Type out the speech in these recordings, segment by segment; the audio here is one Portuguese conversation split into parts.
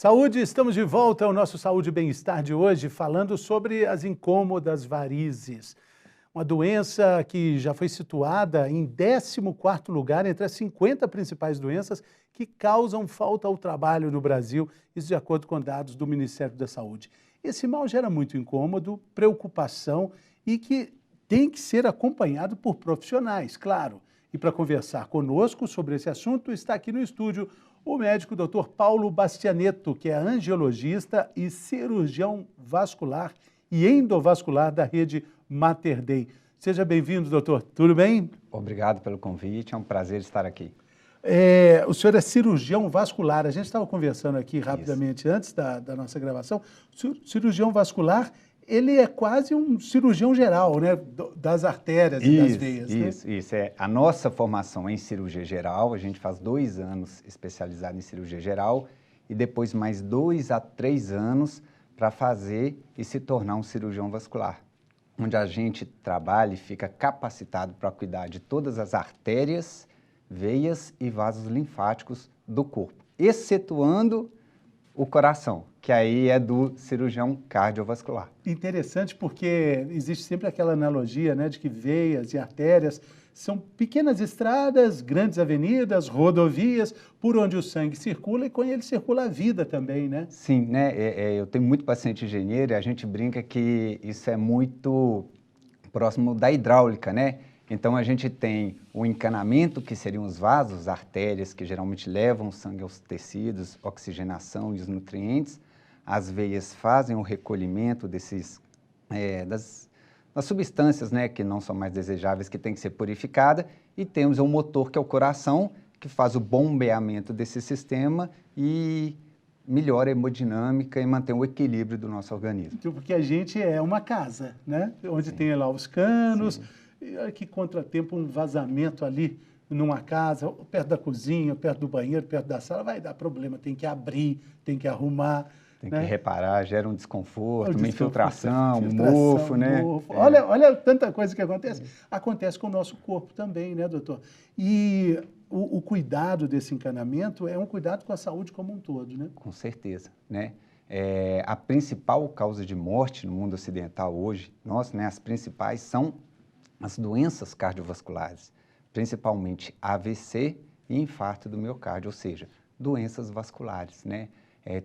Saúde, estamos de volta ao nosso Saúde e Bem-Estar de hoje, falando sobre as incômodas varizes. Uma doença que já foi situada em 14º lugar entre as 50 principais doenças que causam falta ao trabalho no Brasil, isso de acordo com dados do Ministério da Saúde. Esse mal gera muito incômodo, preocupação e que tem que ser acompanhado por profissionais, claro. E para conversar conosco sobre esse assunto, está aqui no estúdio o médico Dr. Paulo Bastianetto, que é angiologista e cirurgião vascular e endovascular da rede Mater Dei. Seja bem-vindo, doutor. Tudo bem? Obrigado pelo convite, é um prazer estar aqui. O senhor é cirurgião vascular. A gente estava conversando aqui rapidamente antes da nossa gravação. Cirurgião vascular, ele é quase um cirurgião geral, né? Das artérias e das veias. Isso. A nossa formação é em cirurgia geral, a gente faz 2 anos especializado em cirurgia geral e depois mais 2 a 3 anos para fazer e se tornar um cirurgião vascular, onde a gente trabalha e fica capacitado para cuidar de todas as artérias, veias e vasos linfáticos do corpo, excetuando o coração, que aí é do cirurgião cardiovascular. Interessante porque existe sempre aquela analogia, né, de que veias e artérias são pequenas estradas, grandes avenidas, rodovias, por onde o sangue circula e com ele circula a vida também, né? Sim, né? Eu tenho muito paciente engenheiro e a gente brinca que isso é muito próximo da hidráulica, né? Então a gente tem o encanamento, que seriam os vasos, artérias, que geralmente levam o sangue aos tecidos, oxigenação e os nutrientes. As veias fazem o recolhimento das substâncias, né, que não são mais desejáveis, que tem que ser purificada. E temos o motor, que é o coração, que faz o bombeamento desse sistema e melhora a hemodinâmica e mantém o equilíbrio do nosso organismo. Porque a gente é uma casa, né? Onde Sim. Tem lá os canos. Sim. E olha que contratempo, um vazamento ali numa casa, perto da cozinha, perto do banheiro, perto da sala, vai dar problema, tem que abrir, tem que arrumar. Tem né? que reparar, gera um desconforto, uma infiltração, um mofo, né? Olha tanta coisa que acontece. Acontece com o nosso corpo também, né, doutor? E o cuidado desse encanamento é um cuidado com a saúde como um todo, né? Com certeza, né? A principal causa de morte no mundo ocidental hoje, as principais são as doenças cardiovasculares, principalmente AVC e infarto do miocárdio, ou seja, doenças vasculares, né?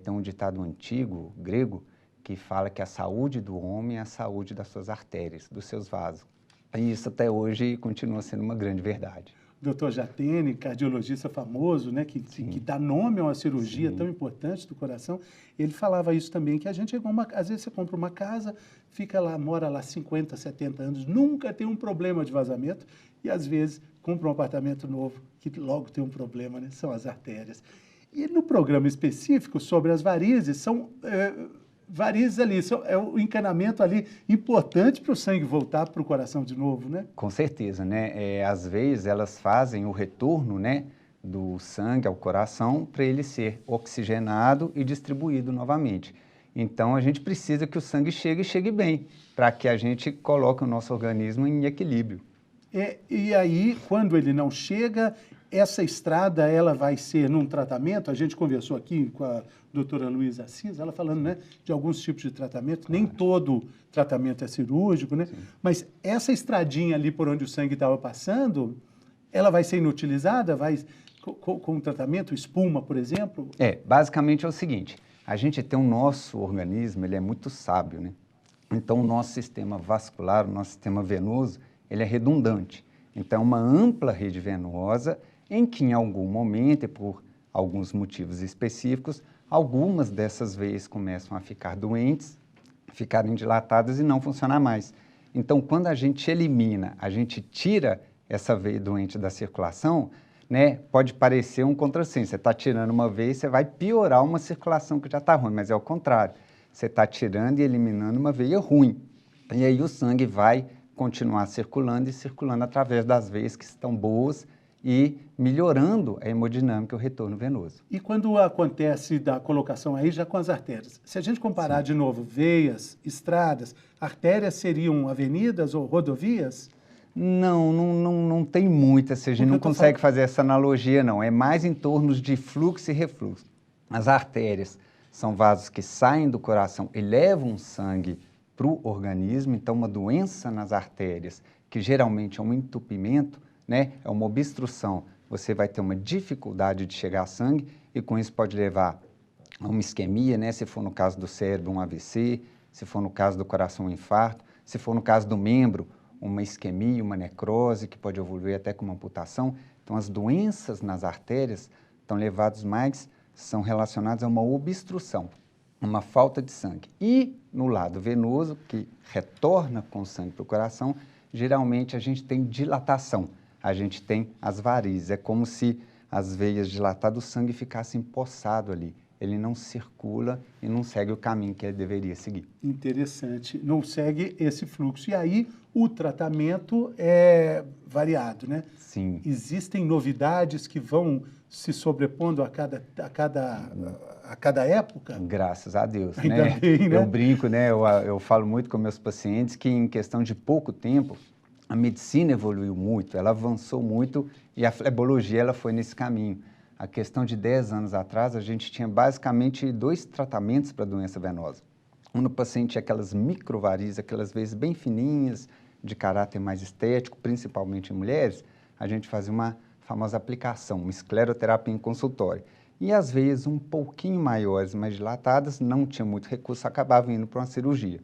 Tem um ditado antigo, grego, que fala que a saúde do homem é a saúde das suas artérias, dos seus vasos. E isso até hoje continua sendo uma grande verdade. Dr. Jatene, cardiologista famoso, né, que dá nome a uma cirurgia Sim. tão importante do coração, ele falava isso também, que a gente, às vezes você compra uma casa, fica lá, mora lá 50, 70 anos, nunca tem um problema de vazamento, e às vezes compra um apartamento novo, que logo tem um problema, né, são as artérias. E no programa específico sobre as varizes, são varizes ali, é o encanamento ali importante para o sangue voltar para o coração de novo, né? Com certeza, né? Às vezes elas fazem o retorno, né, do sangue ao coração para ele ser oxigenado e distribuído novamente. Então a gente precisa que o sangue chegue bem, para que a gente coloque o nosso organismo em equilíbrio. E aí, quando ele não chega, essa estrada, ela vai ser num tratamento? A gente conversou aqui com a doutora Luísa Assis, ela falando, né, de alguns tipos de tratamento. Nem todo tratamento é cirúrgico, né? Sim. Mas essa estradinha ali por onde o sangue estava passando, ela vai ser inutilizada? Com tratamento, espuma, por exemplo? Basicamente é o seguinte, a gente tem o nosso organismo, ele é muito sábio, né? Então o nosso sistema vascular, o nosso sistema venoso, ele é redundante. Então, uma ampla rede venosa em que, em algum momento, e por alguns motivos específicos, algumas dessas veias começam a ficar doentes, ficarem dilatadas e não funcionar mais. Então, quando a gente elimina, a gente tira essa veia doente da circulação, né, pode parecer um contrassenso. Você está tirando uma veia, você vai piorar uma circulação que já está ruim, mas é o contrário. Você está tirando e eliminando uma veia ruim. E aí o sangue vai continuar circulando e circulando através das veias que estão boas e melhorando a hemodinâmica e o retorno venoso. E quando acontece da colocação aí já com as artérias? Se a gente comparar Sim. de novo veias, estradas, artérias seriam avenidas ou rodovias? Não tem muita, a gente não consegue fazer essa analogia, não. É mais em torno de fluxo e refluxo. As artérias são vasos que saem do coração e levam sangue para o organismo. Então, uma doença nas artérias, que geralmente é um entupimento, né, é uma obstrução, você vai ter uma dificuldade de chegar a sangue e com isso pode levar a uma isquemia, né, se for no caso do cérebro, um AVC, se for no caso do coração, um infarto, se for no caso do membro, uma isquemia, uma necrose, que pode evoluir até com uma amputação. Então, as doenças nas artérias estão levadas mais, são relacionadas a uma obstrução, uma falta de sangue. E no lado venoso, que retorna com o sangue para o coração, geralmente a gente tem dilatação, a gente tem as varizes. É como se as veias dilatadas, o sangue ficasse empoçado ali. Ele não circula e não segue o caminho que ele deveria seguir. Interessante. Não segue esse fluxo. E aí o tratamento é variado, né? Sim. Existem novidades que vão se sobrepondo a cada época? Graças a Deus, Ainda né? bem, né? Eu brinco, né? Eu falo muito com meus pacientes que em questão de pouco tempo, a medicina evoluiu muito, ela avançou muito e a flebologia ela foi nesse caminho. A questão de 10 anos atrás, a gente tinha basicamente 2 tratamentos para a doença venosa. Um no paciente tinha aquelas microvarizes, aquelas veias bem fininhas, de caráter mais estético, principalmente em mulheres, a gente fazia uma famosa aplicação, uma escleroterapia em consultório. E as veias um pouquinho maiores, mais dilatadas, não tinha muito recurso, acabavam indo para uma cirurgia.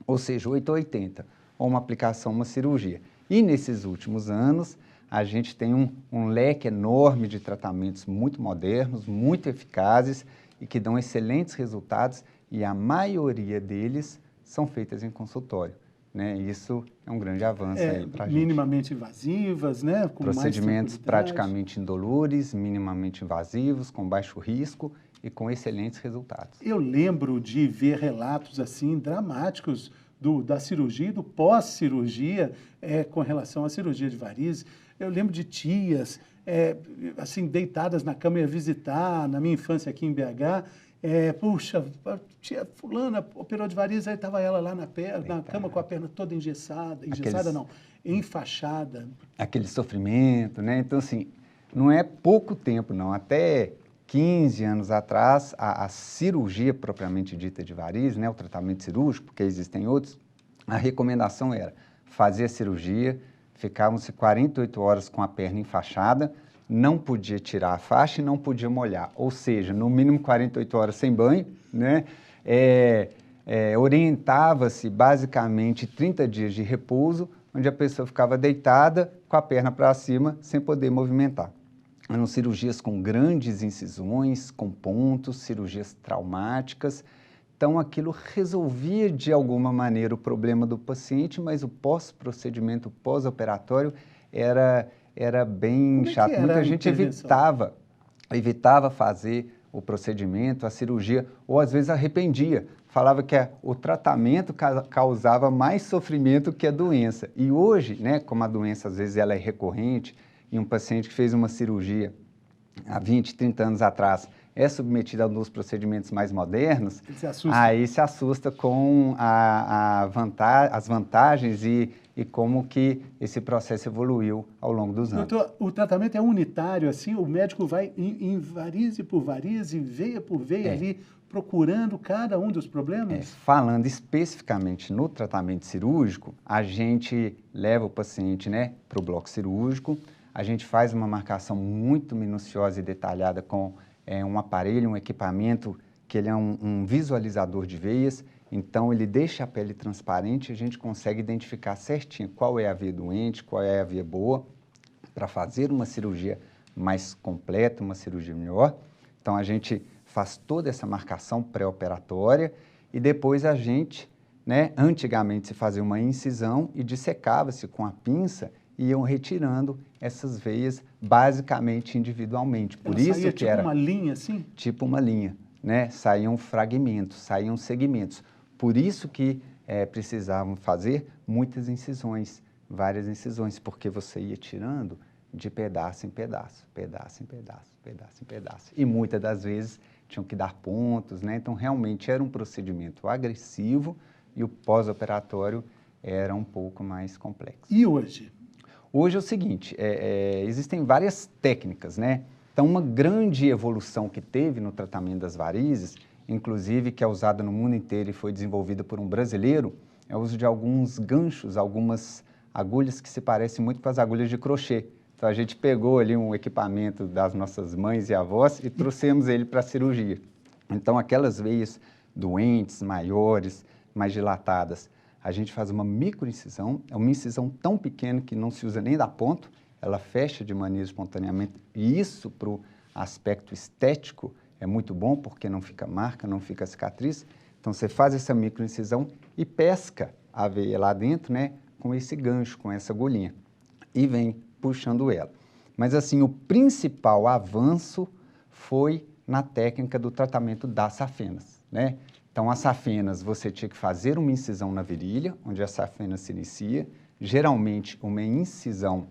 Ou seja, 880, ou uma aplicação, uma cirurgia. E nesses últimos anos, a gente tem um leque enorme de tratamentos muito modernos, muito eficazes e que dão excelentes resultados e a maioria deles são feitas em consultório, né? Isso é um grande avanço aí para a gente. Minimamente invasivas, né? Com Procedimentos mais praticamente indolores, minimamente invasivos, com baixo risco e com excelentes resultados. Eu lembro de ver relatos assim dramáticos da cirurgia e do pós-cirurgia com relação à cirurgia de varizes. Eu lembro de tias, assim, deitadas na cama, ia visitar, na minha infância aqui em BH, puxa, a tia fulana operou de varizes, aí estava ela lá na cama com a perna toda engessada, enfaixada. Aquele sofrimento, né? Então, assim, não é pouco tempo, não. Até 15 anos atrás, a cirurgia propriamente dita de varizes, né, o tratamento cirúrgico, porque existem outros, a recomendação era fazer a cirurgia, ficavam-se 48 horas com a perna enfaixada, não podia tirar a faixa e não podia molhar, ou seja, no mínimo 48 horas sem banho, né? Orientava-se basicamente 30 dias de repouso, onde a pessoa ficava deitada com a perna para cima, sem poder movimentar. Eram cirurgias com grandes incisões, com pontos, cirurgias traumáticas. Então, aquilo resolvia de alguma maneira o problema do paciente, mas o pós-procedimento, pós-operatório, era bem chato. Muita gente evitava fazer o procedimento, a cirurgia, ou às vezes arrependia. Falava que o tratamento causava mais sofrimento que a doença. E hoje, né, como a doença às vezes ela é recorrente, e um paciente que fez uma cirurgia há 20, 30 anos atrás é submetido a um dos procedimentos mais modernos, aí se assusta com as vantagens e como que esse processo evoluiu ao longo dos anos. Doutor, o tratamento é unitário, assim, o médico vai em varize por varize, veia por veia ali, procurando cada um dos problemas? Falando especificamente no tratamento cirúrgico, a gente leva o paciente, né, para o bloco cirúrgico, a gente faz uma marcação muito minuciosa e detalhada com um aparelho, um equipamento que ele é um visualizador de veias, então ele deixa a pele transparente e a gente consegue identificar certinho qual é a veia doente, qual é a veia boa, para fazer uma cirurgia mais completa, uma cirurgia melhor. Então a gente faz toda essa marcação pré-operatória e depois a gente, né, antigamente se fazia uma incisão e dissecava-se com a pinça e iam retirando essas veias basicamente individualmente. Por isso saía que era uma linha assim? Tipo uma linha, né? Saíam fragmentos, saíam segmentos. Por isso que precisavam fazer muitas incisões, várias incisões, porque você ia tirando de pedaço em pedaço, pedaço em pedaço, pedaço em pedaço. E muitas das vezes tinham que dar pontos, né? Então realmente era um procedimento agressivo e o pós-operatório era um pouco mais complexo. E hoje? Hoje é o seguinte, existem várias técnicas, né? Então, uma grande evolução que teve no tratamento das varizes inclusive que é usada no mundo inteiro e foi desenvolvida por um brasileiro, é o uso de alguns ganchos, algumas agulhas que se parecem muito com as agulhas de crochê. Então a gente pegou ali um equipamento das nossas mães e avós e trouxemos ele para a cirurgia. Então aquelas veias doentes, maiores, mais dilatadas, a gente faz uma microincisão, é uma incisão tão pequena que não se usa nem dar ponto, ela fecha de maneira espontaneamente, e isso para o aspecto estético é muito bom, porque não fica marca, não fica cicatriz. Então você faz essa microincisão e pesca a veia lá dentro, né, com esse gancho, com essa agulhinha, e vem puxando ela. Mas assim, o principal avanço foi na técnica do tratamento das safenas, né? Então, as safenas, você tinha que fazer uma incisão na virilha, onde a safena se inicia, geralmente uma incisão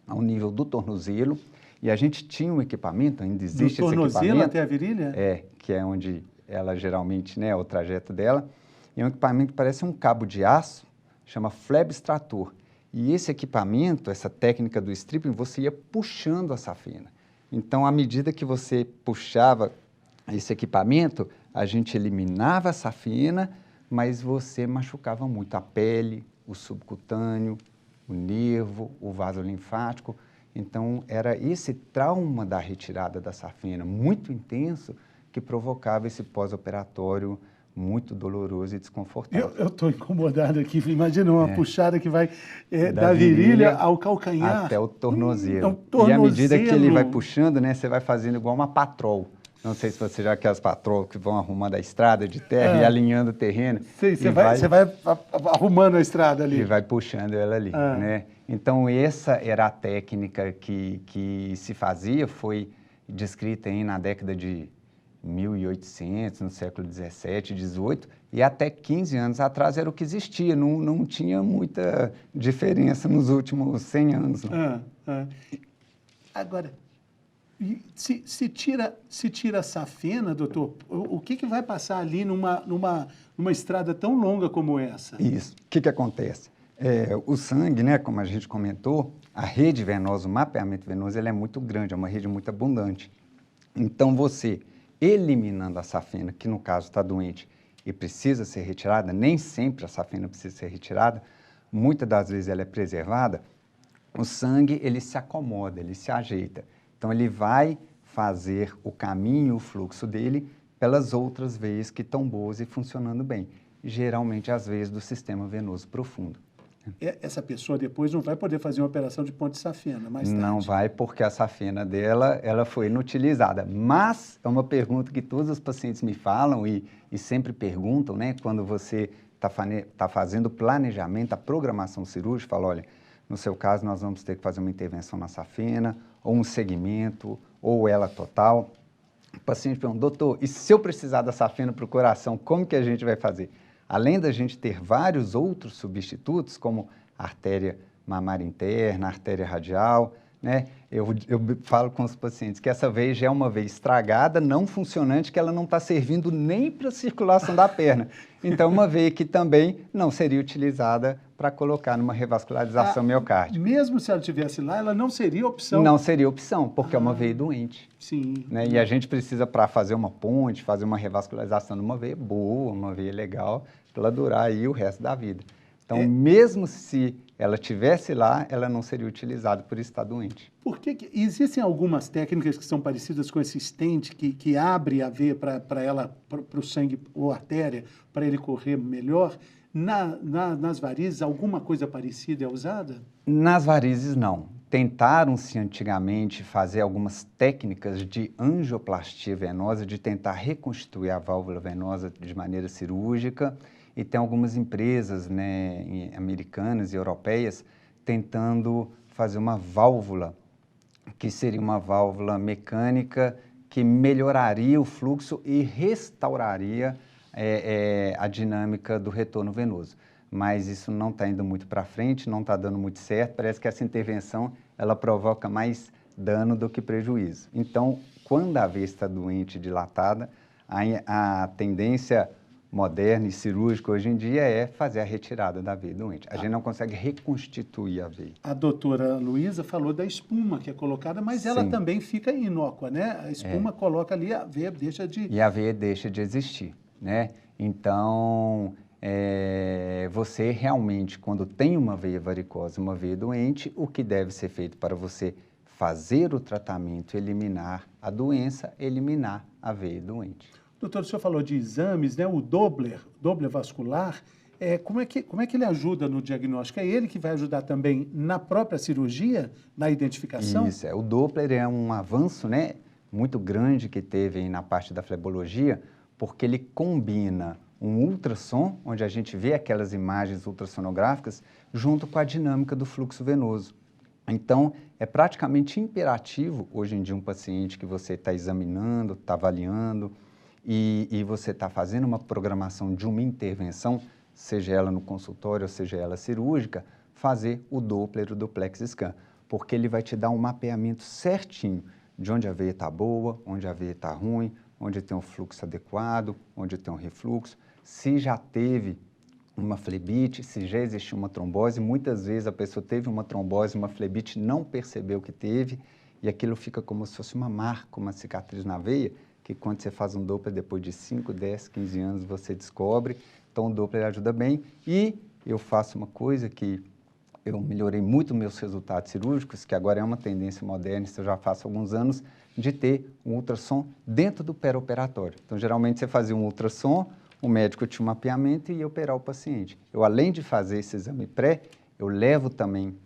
ao nível do tornozelo, e a gente tinha um equipamento, ainda existe esse equipamento. Do tornozelo até a virilha? É, que é onde ela geralmente, né, é o trajeto dela, e é um equipamento que parece um cabo de aço, chama Fleb extrator. E esse equipamento, essa técnica do stripping, você ia puxando a safena. Então, à medida que você puxava esse equipamento, a gente eliminava a safena, mas você machucava muito a pele, o subcutâneo, o nervo, o vaso linfático. Então, era esse trauma da retirada da safena muito intenso que provocava esse pós-operatório muito doloroso e desconfortável. Eu estou incomodado aqui, imagina uma puxada que vai da virilha ao calcanhar. Até o tornozelo. Tornozelo. E à medida que ele vai puxando, né, você vai fazendo igual uma patrol. Não sei se você já quer as patrol que vão arrumando a estrada de terra e alinhando o terreno. Sim, você vai arrumando a estrada ali. E vai puxando ela ali, né? Então, essa era a técnica que se fazia, foi descrita aí na década de 1800, no século 17, 18, e até 15 anos atrás era o que existia, não tinha muita diferença nos últimos 100 anos. Agora, se tira a safena, doutor, o que vai passar ali numa estrada tão longa como essa? Isso. O que acontece? O sangue, né, como a gente comentou, a rede venosa, o mapeamento venoso, ele é muito grande, é uma rede muito abundante. Então, você eliminando a safena, que no caso está doente e precisa ser retirada, nem sempre a safena precisa ser retirada, muitas das vezes ela é preservada, o sangue ele se acomoda, ele se ajeita. Então ele vai fazer o caminho, o fluxo dele pelas outras veias que estão boas e funcionando bem, geralmente as veias do sistema venoso profundo. Essa pessoa depois não vai poder fazer uma operação de ponte safena mais tarde? Não vai, porque a safena dela ela foi inutilizada. Mas é uma pergunta que todos os pacientes me falam e sempre perguntam, né? Quando você está fazendo o planejamento, a programação cirúrgica, fala, olha, no seu caso nós vamos ter que fazer uma intervenção na safena, ou um segmento, ou ela total. O paciente pergunta, doutor, e se eu precisar da safena para o coração, como que a gente vai fazer? Além da gente ter vários outros substitutos, como a artéria mamária interna, a artéria radial, né? Eu falo com os pacientes que essa veia já é uma veia estragada, não funcionante, que ela não está servindo nem para a circulação da perna. Então, uma veia que também não seria utilizada para colocar numa revascularização miocárdica. Mesmo se ela estivesse lá, ela não seria opção? Não seria opção, porque é uma veia doente. Sim. Né? E a gente precisa, para fazer uma ponte, fazer uma revascularização de uma veia boa, uma veia legal, para ela durar aí o resto da vida. Então, mesmo se ela estivesse lá, ela não seria utilizada por estar doente. Por que existem algumas técnicas que são parecidas com esse stent que abre a veia para o sangue ou artéria, para ele correr melhor? Nas varizes, alguma coisa parecida é usada? Nas varizes, não. Tentaram-se antigamente fazer algumas técnicas de angioplastia venosa, de tentar reconstituir a válvula venosa de maneira cirúrgica, e tem algumas empresas, né, americanas e europeias tentando fazer uma válvula, que seria uma válvula mecânica que melhoraria o fluxo e restauraria a dinâmica do retorno venoso. Mas isso não está indo muito para frente, não está dando muito certo, parece que essa intervenção ela provoca mais dano do que prejuízo. Então, quando a veia está doente, dilatada, a tendência moderna e cirúrgica hoje em dia é fazer a retirada da veia doente. A gente não consegue reconstituir a veia. A doutora Luísa falou da espuma que é colocada, mas ela também fica inócua, né? A espuma coloca ali, a veia deixa de... E a veia deixa de existir, né? Então, você realmente, quando tem uma veia varicosa, uma veia doente, o que deve ser feito para você fazer o tratamento, eliminar a doença, eliminar a veia doente. Doutor, o senhor falou de exames, né? O Doppler vascular, como é que ele ajuda no diagnóstico? É ele que vai ajudar também na própria cirurgia, na identificação? Isso, o Doppler é um avanço, né, muito grande que teve aí na parte da flebologia, porque ele combina um ultrassom, onde a gente vê aquelas imagens ultrassonográficas, junto com a dinâmica do fluxo venoso. Então, é praticamente imperativo, hoje em dia, um paciente que você está examinando, está avaliando, e você está fazendo uma programação de uma intervenção, seja ela no consultório ou seja ela cirúrgica, fazer o Doppler, o Duplex Scan, porque ele vai te dar um mapeamento certinho de onde a veia está boa, onde a veia está ruim, onde tem um fluxo adequado, onde tem um refluxo, se já teve uma flebite, se já existiu uma trombose. Muitas vezes a pessoa teve uma trombose, uma flebite, não percebeu que teve, e aquilo fica como se fosse uma marca, uma cicatriz na veia, que quando você faz um Doppler, depois de 5, 10, 15 anos, você descobre. Então, o Doppler ajuda bem. E eu faço uma coisa que eu melhorei muito meus resultados cirúrgicos, que agora é uma tendência moderna, isso eu já faço há alguns anos, de ter um ultrassom dentro do pré-operatório. Então, geralmente, você fazia um ultrassom, o médico tinha um mapeamento e ia operar o paciente. Eu, além de fazer esse exame pré, eu levo também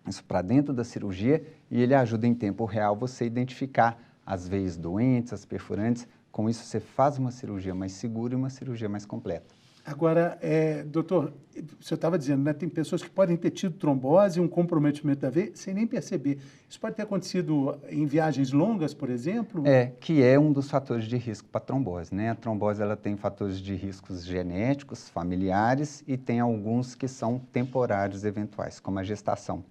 isso para dentro da cirurgia e ele ajuda em tempo real você identificar as veias doentes, as perfurantes. Com isso, você faz uma cirurgia mais segura e uma cirurgia mais completa. Agora, doutor, o senhor estava dizendo, né, tem pessoas que podem ter tido trombose, um comprometimento da veia, sem nem perceber. Isso pode ter acontecido em viagens longas, por exemplo? Que é um dos fatores de risco para a trombose, né? A trombose ela tem fatores de riscos genéticos, familiares, e tem alguns que são temporários eventuais, como a gestação,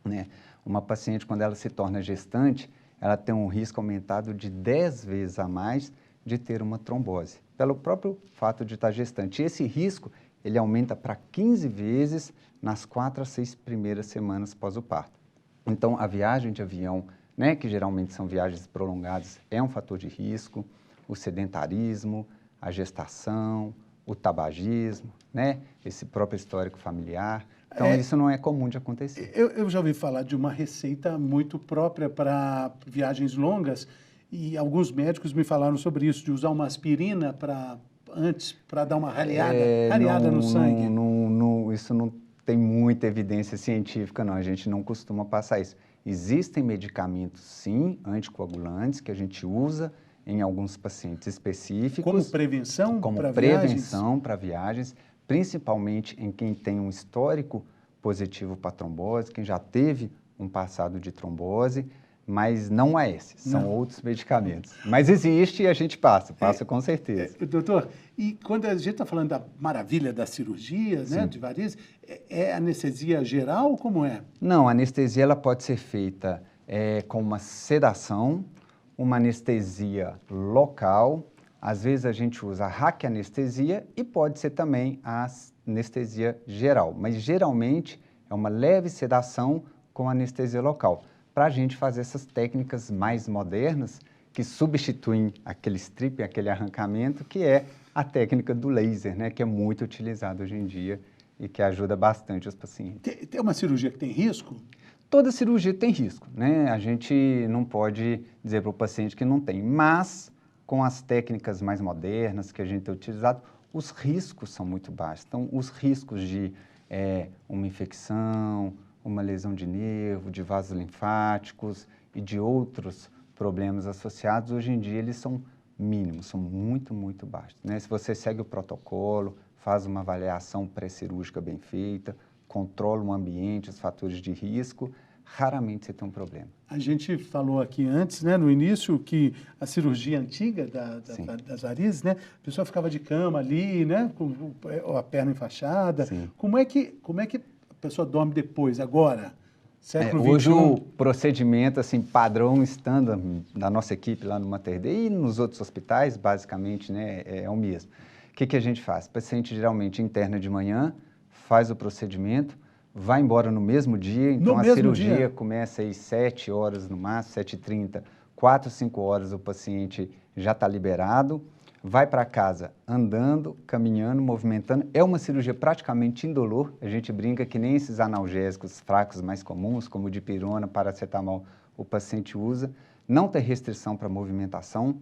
né? Uma paciente, quando ela se torna gestante, ela tem um risco aumentado de 10 vezes a mais de ter uma trombose, pelo próprio fato de estar gestante. E esse risco, ele aumenta para 15 vezes nas 4 a 6 primeiras semanas após o parto. Então, a viagem de avião, né, que geralmente são viagens prolongadas, é um fator de risco, o sedentarismo, a gestação, o tabagismo, né, esse próprio histórico familiar. Então, isso não é comum de acontecer. Eu já ouvi falar de uma receita muito própria para viagens longas, e alguns médicos me falaram sobre isso, de usar uma aspirina antes para dar uma rareada no sangue. Isso não tem muita evidência científica, não. A gente não costuma passar isso. Existem medicamentos, sim, anticoagulantes, que a gente usa em alguns pacientes específicos. Como prevenção para viagens? Como prevenção para viagens, principalmente em quem tem um histórico positivo para trombose, quem já teve um passado de trombose, mas não é esse, são outros medicamentos. Mas existe e a gente passa com certeza. Doutor, e quando a gente está falando da maravilha da cirurgia, né, de varizes, é anestesia geral ou como é? Não, a anestesia ela pode ser feita com uma sedação, uma anestesia local, às vezes a gente usa a raquianestesia e pode ser também a anestesia geral, mas geralmente é uma leve sedação com anestesia local, para a gente fazer essas técnicas mais modernas que substituem aquele strip, aquele arrancamento, que é a técnica do laser, né, que é muito utilizada hoje em dia e que ajuda bastante os pacientes. Tem uma cirurgia que tem risco? Toda cirurgia tem risco, né? A gente não pode dizer para o paciente que não tem, mas com as técnicas mais modernas que a gente tem utilizado, os riscos são muito baixos. Então, os riscos de uma infecção, uma lesão de nervo, de vasos linfáticos e de outros problemas associados, hoje em dia eles são mínimos, são muito, muito baixos, né? Se você segue o protocolo, faz uma avaliação pré-cirúrgica bem feita, controla o ambiente, os fatores de risco, raramente você tem um problema. A gente falou aqui antes, né, no início, que a cirurgia antiga das varizes, né, a pessoa ficava de cama ali, né, com a perna enfaixada. Sim. Como é que a pessoa dorme depois, agora? Século Hoje XXI? o procedimento assim, padrão standard da nossa equipe lá no Mater Dei e nos outros hospitais, basicamente, né, é o mesmo. O que a gente faz? O paciente geralmente interna de manhã, faz o procedimento, vai embora no mesmo dia, então a cirurgia começa às 7 horas no máximo, 7h30, 4, 5 horas o paciente já está liberado, vai para casa andando, caminhando, movimentando. É uma cirurgia praticamente indolor, a gente brinca que nem esses analgésicos fracos mais comuns, como dipirona, paracetamol, o paciente usa. Não tem restrição para movimentação,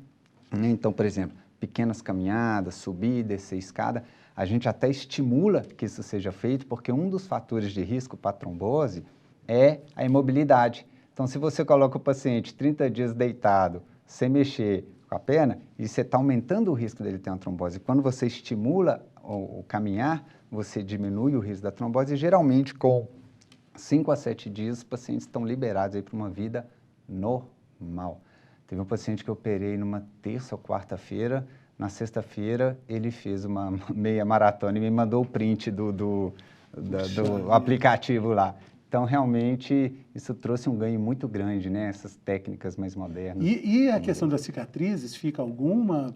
né? Então, por exemplo, pequenas caminhadas, subir, descer escada, a gente até estimula que isso seja feito, porque um dos fatores de risco para a trombose é a imobilidade. Então, se você coloca o paciente 30 dias deitado, sem mexer com a perna, e você está aumentando o risco dele ter uma trombose. Quando você estimula o caminhar, você diminui o risco da trombose, e geralmente com 5 a 7 dias, os pacientes estão liberados para uma vida normal. Teve um paciente que eu operei numa terça ou quarta-feira, na sexta-feira ele fez uma meia maratona e me mandou o print do aplicativo lá. Então, realmente, isso trouxe um ganho muito grande, né? Essas técnicas mais modernas. E a questão das cicatrizes, fica alguma?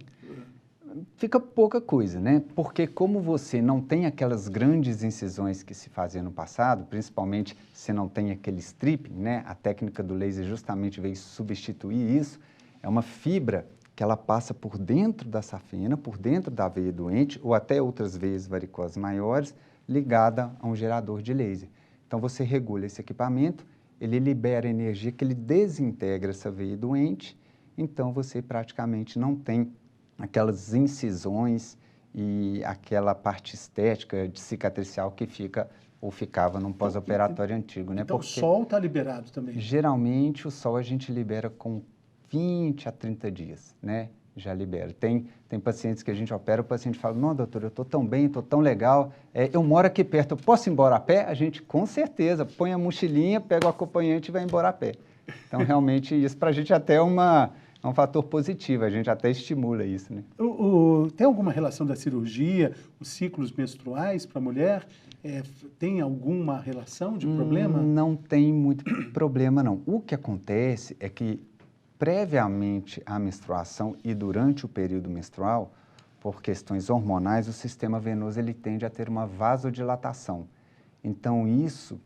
Fica pouca coisa, né? Porque como você não tem aquelas grandes incisões que se faziam no passado, principalmente se não tem aquele stripping, né? A técnica do laser justamente veio substituir isso. É uma fibra que ela passa por dentro da safena, por dentro da veia doente, ou até outras veias varicosas maiores, ligada a um gerador de laser. Então, você regula esse equipamento, ele libera energia que ele desintegra essa veia doente, então você praticamente não tem aquelas incisões e aquela parte estética de cicatricial que fica ou ficava num pós-operatório antigo, né? Então, o sol está liberado também? Geralmente, o sol a gente libera com 20 a 30 dias, né? Já libera. Tem pacientes que a gente opera, o paciente fala, não, doutor, eu estou tão bem, estou tão legal, eu moro aqui perto, eu posso ir embora a pé? A gente, com certeza, põe a mochilinha, pega o acompanhante e vai embora a pé. Então, realmente, isso para a gente até é um fator positivo, a gente até estimula isso, né? Tem alguma relação da cirurgia, os ciclos menstruais para a mulher? Tem alguma relação de problema? Não tem muito problema, não. O que acontece é que, previamente à menstruação e durante o período menstrual, por questões hormonais, o sistema venoso ele tende a ter uma vasodilatação. Então, isso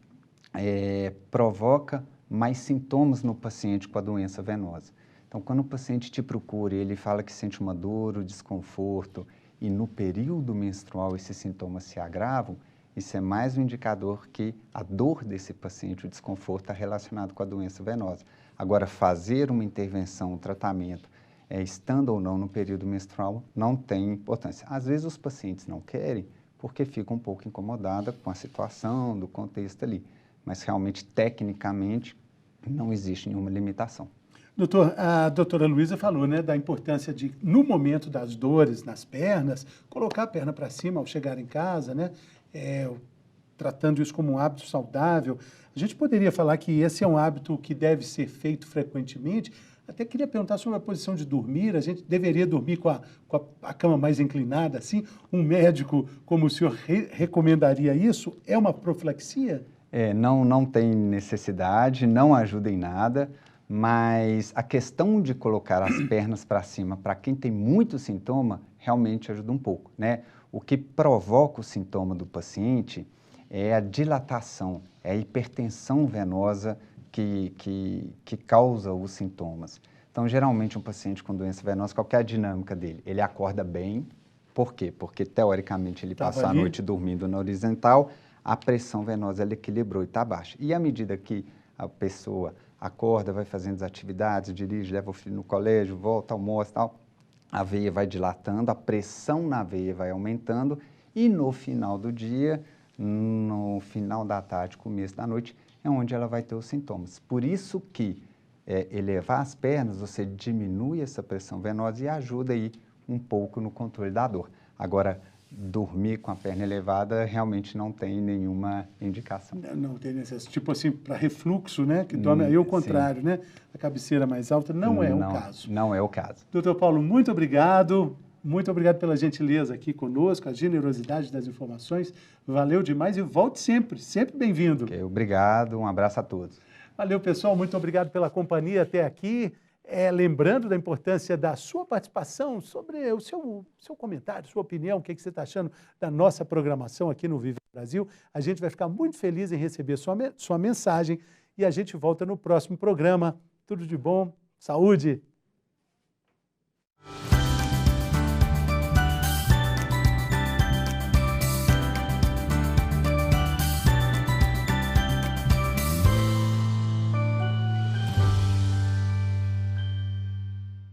provoca mais sintomas no paciente com a doença venosa. Então, quando o paciente te procura e ele fala que sente uma dor, um desconforto, e no período menstrual esses sintomas se agravam, isso é mais um indicador que a dor desse paciente, o desconforto, está relacionado com a doença venosa. Agora, fazer uma intervenção, um tratamento, estando ou não no período menstrual, não tem importância. Às vezes os pacientes não querem porque ficam um pouco incomodados com a situação, do contexto ali. Mas realmente, tecnicamente, não existe nenhuma limitação. Doutor, a doutora Luísa falou, né, da importância de, no momento das dores nas pernas, colocar a perna para cima ao chegar em casa, né, tratando isso como um hábito saudável. A gente poderia falar que esse é um hábito que deve ser feito frequentemente. Até queria perguntar sobre a posição de dormir. A gente deveria dormir com a cama mais inclinada, assim? Um médico como o senhor recomendaria isso? É uma profilaxia? Não tem necessidade, não ajuda em nada. Mas a questão de colocar as pernas para cima, para quem tem muito sintoma, realmente ajuda um pouco, né? O que provoca o sintoma do paciente é a dilatação, é a hipertensão venosa que causa os sintomas. Então, geralmente, um paciente com doença venosa, qual que é a dinâmica dele? Ele acorda bem, por quê? Porque, teoricamente, ele passou a noite dormindo na horizontal, a pressão venosa ela equilibrou e está baixa. E à medida que a pessoa acorda, vai fazendo as atividades, dirige, leva o filho no colégio, volta, almoça e tal, a veia vai dilatando, a pressão na veia vai aumentando e no final do dia, no final da tarde, começo da noite, é onde ela vai ter os sintomas. Por isso que elevar as pernas, você diminui essa pressão venosa e ajuda aí um pouco no controle da dor. Agora, dormir com a perna elevada realmente não tem nenhuma indicação. Não tem necessidade. Tipo assim, para refluxo, né? Que dorme aí o contrário, né? A cabeceira mais alta não é o caso. Não é o caso. Doutor Paulo, muito obrigado. Muito obrigado pela gentileza aqui conosco, a generosidade das informações. Valeu demais e volte sempre, sempre bem-vindo. Obrigado, um abraço a todos. Valeu, pessoal. Muito obrigado pela companhia até aqui. lembrando da importância da sua participação sobre o seu comentário, sua opinião, o que você está achando da nossa programação aqui no Vive Brasil. A gente vai ficar muito feliz em receber sua mensagem e a gente volta no próximo programa. Tudo de bom, saúde!